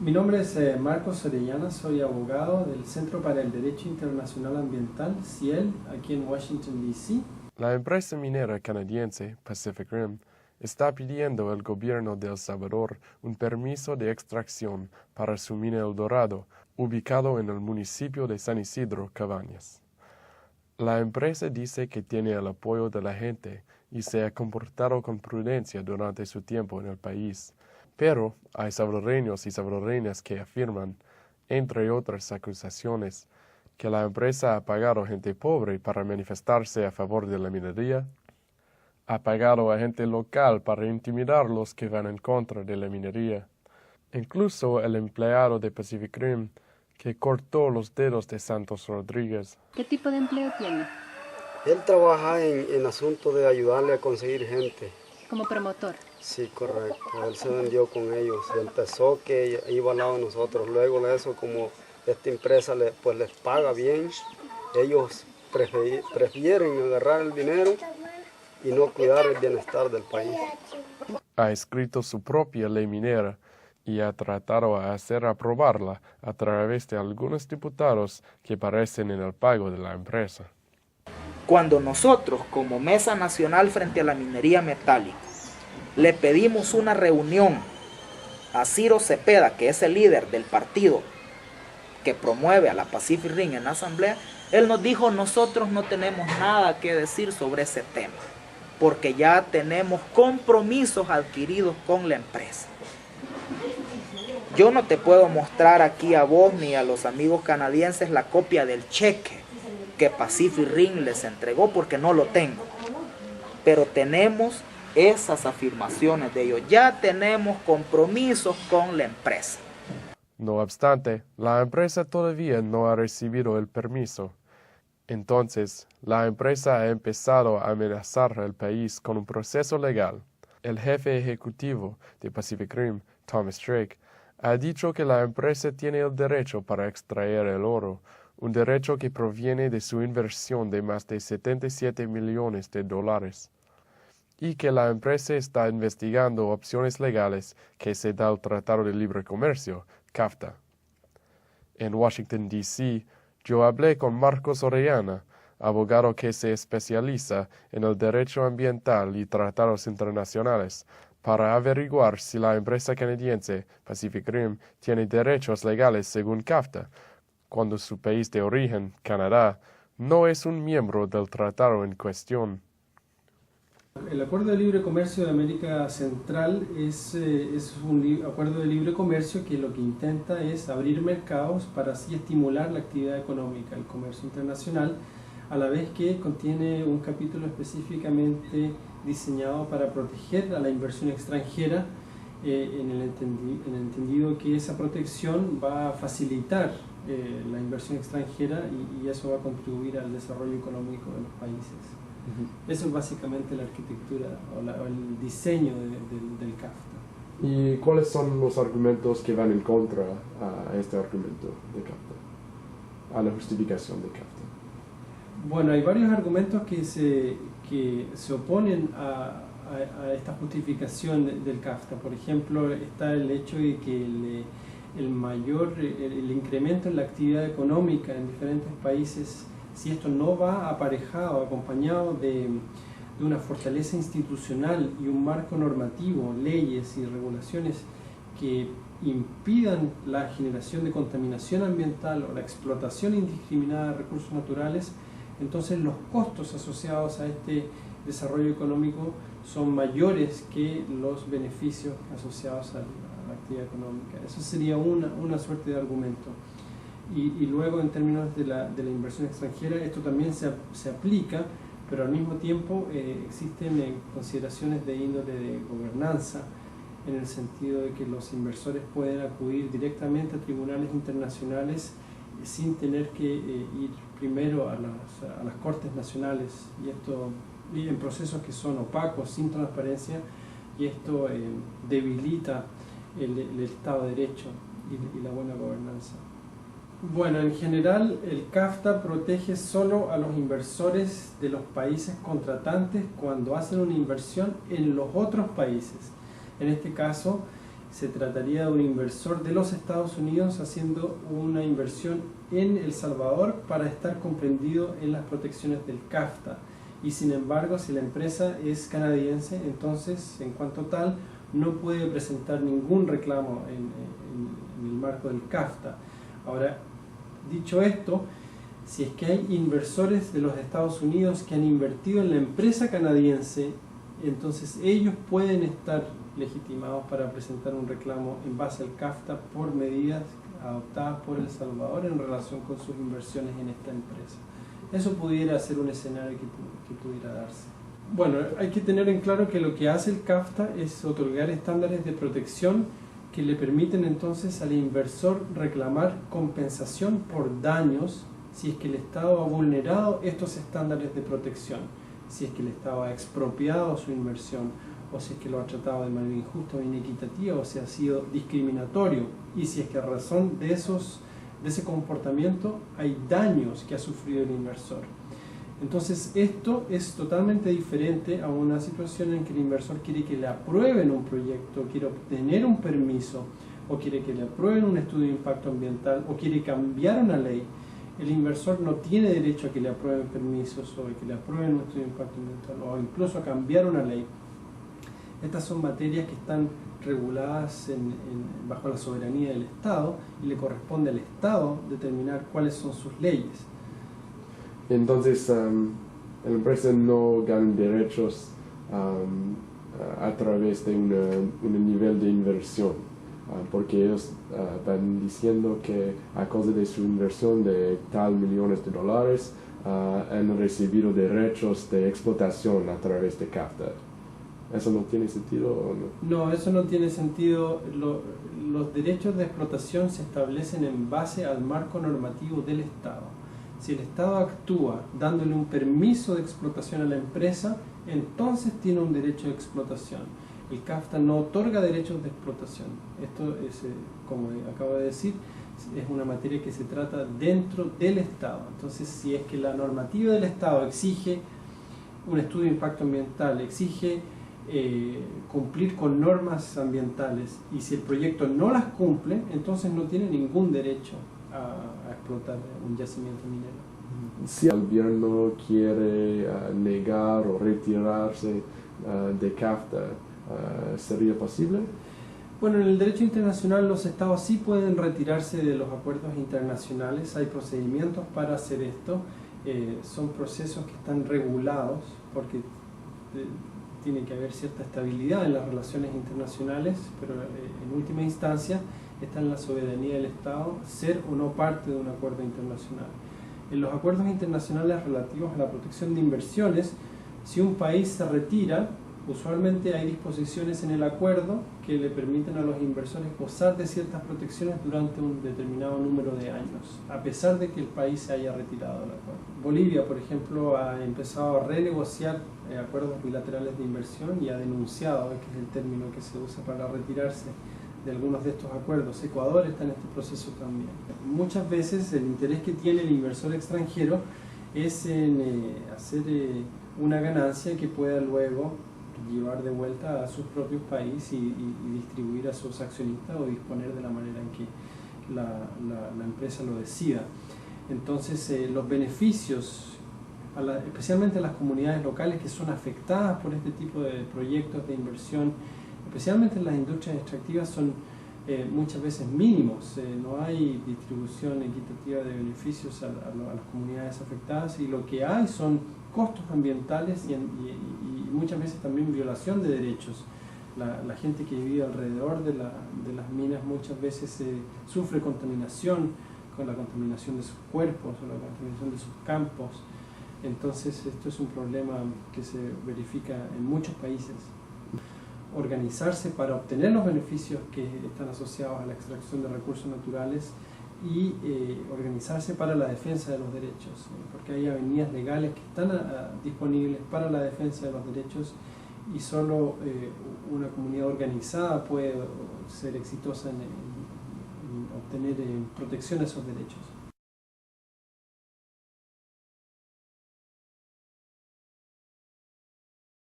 Mi nombre es Marcos Orellana, soy abogado del Centro para el Derecho Internacional Ambiental, CIEL, aquí en Washington, D.C. La empresa minera canadiense Pacific Rim está pidiendo al gobierno de El Salvador un permiso de extracción para su mina El Dorado, ubicado en el municipio de San Isidro, Cabañas. La empresa dice que tiene el apoyo de la gente y se ha comportado con prudencia durante su tiempo en el país, pero hay salvadoreños y salvadoreñas que afirman, entre otras acusaciones, que la empresa ha pagado a gente pobre para manifestarse a favor de la minería, ha pagado a gente local para intimidar a los que van en contra de la minería. Incluso el empleado de Pacific Rim que cortó los dedos de Santos Rodríguez. ¿Qué tipo de empleo tiene? Él trabaja en asunto de ayudarle a conseguir gente. Como promotor. Sí, correcto. Él se vendió con ellos. Empezó que iba al lado de nosotros. Luego de eso, como esta empresa les paga bien, ellos prefieren agarrar el dinero y no cuidar el bienestar del país. Ha escrito su propia ley minera y ha tratado de hacer aprobarla a través de algunos diputados que parecen en el pago de la empresa. Cuando nosotros, como Mesa Nacional frente a la Minería Metálica, le pedimos una reunión a Ciro Cepeda, que es el líder del partido que promueve a la Pacific Rim en la asamblea, él nos dijo: nosotros no tenemos nada que decir sobre ese tema, porque ya tenemos compromisos adquiridos con la empresa. Yo no te puedo mostrar aquí a vos ni a los amigos canadienses la copia del cheque que Pacific Rim les entregó, porque no lo tengo. Pero tenemos esas afirmaciones de ellos. Ya tenemos compromisos con la empresa. No obstante, la empresa todavía no ha recibido el permiso. Entonces, la empresa ha empezado a amenazar al país con un proceso legal. El jefe ejecutivo de Pacific Rim, Thomas Drake, ha dicho que la empresa tiene el derecho para extraer el oro, un derecho que proviene de su inversión de más de $77 millones, y que la empresa está investigando opciones legales que se da al Tratado de Libre Comercio, CAFTA. En Washington, D.C., yo hablé con Marcos Orellana, abogado que se especializa en el derecho ambiental y tratados internacionales, para averiguar si la empresa canadiense Pacific Rim tiene derechos legales según CAFTA, cuando su país de origen, Canadá, no es un miembro del tratado en cuestión. El Acuerdo de Libre Comercio de América Central es un acuerdo de libre comercio que lo que intenta es abrir mercados para así estimular la actividad económica, el comercio internacional, a la vez que contiene un capítulo específicamente diseñado para proteger a la inversión extranjera, en el entendido que esa protección va a facilitar la inversión extranjera y eso va a contribuir al desarrollo económico de los países. Eso es básicamente la arquitectura o el diseño del CAFTA. ¿Y cuáles son los argumentos que van en contra a este argumento de CAFTA, a la justificación de CAFTA? Bueno, hay varios argumentos que se oponen a esta justificación del CAFTA. Por ejemplo, está el hecho de que el incremento en la actividad económica en diferentes países, si esto no va aparejado, acompañado de una fortaleza institucional y un marco normativo, leyes y regulaciones que impidan la generación de contaminación ambiental o la explotación indiscriminada de recursos naturales, entonces los costos asociados a este desarrollo económico son mayores que los beneficios asociados a la actividad económica. Eso sería una suerte de argumento. Y luego, en términos de la inversión extranjera, esto también se aplica, pero al mismo tiempo existen consideraciones de índole de gobernanza, en el sentido de que los inversores pueden acudir directamente a tribunales internacionales sin tener que ir primero a las cortes nacionales, y en procesos que son opacos, sin transparencia, y esto debilita el Estado de Derecho y la buena gobernanza. Bueno, en general el CAFTA protege solo a los inversores de los países contratantes cuando hacen una inversión en los otros países. En este caso, se trataría de un inversor de los Estados Unidos haciendo una inversión en El Salvador para estar comprendido en las protecciones del CAFTA. Y sin embargo, si la empresa es canadiense, entonces, en cuanto tal, no puede presentar ningún reclamo en el marco del CAFTA. Ahora, dicho esto, si es que hay inversores de los Estados Unidos que han invertido en la empresa canadiense, entonces ellos pueden estar legitimados para presentar un reclamo en base al CAFTA por medidas adoptadas por El Salvador en relación con sus inversiones en esta empresa. Eso pudiera ser un escenario que pudiera darse. Bueno, hay que tener en claro que lo que hace el CAFTA es otorgar estándares de protección que le permiten entonces al inversor reclamar compensación por daños si es que el Estado ha vulnerado estos estándares de protección, si es que el Estado ha expropiado su inversión, o si es que lo ha tratado de manera injusta o inequitativa, o si ha sido discriminatorio, y si es que a razón de ese comportamiento hay daños que ha sufrido el inversor. Entonces esto es totalmente diferente a una situación en que el inversor quiere que le aprueben un proyecto, quiere obtener un permiso, o quiere que le aprueben un estudio de impacto ambiental, o quiere cambiar una ley. El inversor no tiene derecho a que le aprueben permisos, o a que le aprueben un estudio de impacto ambiental, o incluso a cambiar una ley. Estas son materias que están reguladas bajo la soberanía del Estado y le corresponde al Estado determinar cuáles son sus leyes. Entonces, la empresa no gana derechos a través de un nivel de inversión, porque ellos van diciendo que a causa de su inversión de tal millones de dólares han recibido derechos de explotación a través de CAFTA. ¿Eso no tiene sentido o no? No, eso no tiene sentido. Los derechos de explotación se establecen en base al marco normativo del Estado. Si el Estado actúa dándole un permiso de explotación a la empresa, entonces tiene un derecho de explotación. El CAFTA no otorga derechos de explotación. Esto es, como acabo de decir, es una materia que se trata dentro del Estado. Entonces, si es que la normativa del Estado exige un estudio de impacto ambiental, exige cumplir con normas ambientales, y si el proyecto no las cumple, entonces no tiene ningún derecho a explotar un yacimiento minero. Si el gobierno quiere negar o retirarse de CAFTA, ¿sería posible? Bueno, en el derecho internacional los estados sí pueden retirarse de los acuerdos internacionales. Hay procedimientos para hacer esto. Son procesos que están regulados porque tiene que haber cierta estabilidad en las relaciones internacionales, pero en última instancia está en la soberanía del Estado ser o no parte de un acuerdo internacional. En los acuerdos internacionales relativos a la protección de inversiones, si un país se retira, usualmente hay disposiciones en el acuerdo que le permiten a los inversores gozar de ciertas protecciones durante un determinado número de años, a pesar de que el país se haya retirado del acuerdo. Bolivia, por ejemplo, ha empezado a renegociar acuerdos bilaterales de inversión y ha denunciado, que es el término que se usa para retirarse de algunos de estos acuerdos. Ecuador está en este proceso también. Muchas veces el interés que tiene el inversor extranjero es en hacer una ganancia que pueda luego llevar de vuelta a sus propios países y distribuir a sus accionistas o disponer de la manera en que la empresa lo decida. Entonces los beneficios, especialmente a las comunidades locales que son afectadas por este tipo de proyectos de inversión, especialmente en las industrias extractivas, son muchas veces mínimos. No hay distribución equitativa de beneficios a las comunidades afectadas, y lo que hay son costos ambientales y muchas veces también violación de derechos. La gente que vive alrededor de las minas muchas veces sufre contaminación, con la contaminación de sus cuerpos o la contaminación de sus campos. Entonces esto es un problema que se verifica en muchos países. Organizarse para obtener los beneficios que están asociados a la extracción de recursos naturales y organizarse para la defensa de los derechos, porque hay avenidas legales que están disponibles para la defensa de los derechos, y solo una comunidad organizada puede ser exitosa en obtener protección a esos derechos.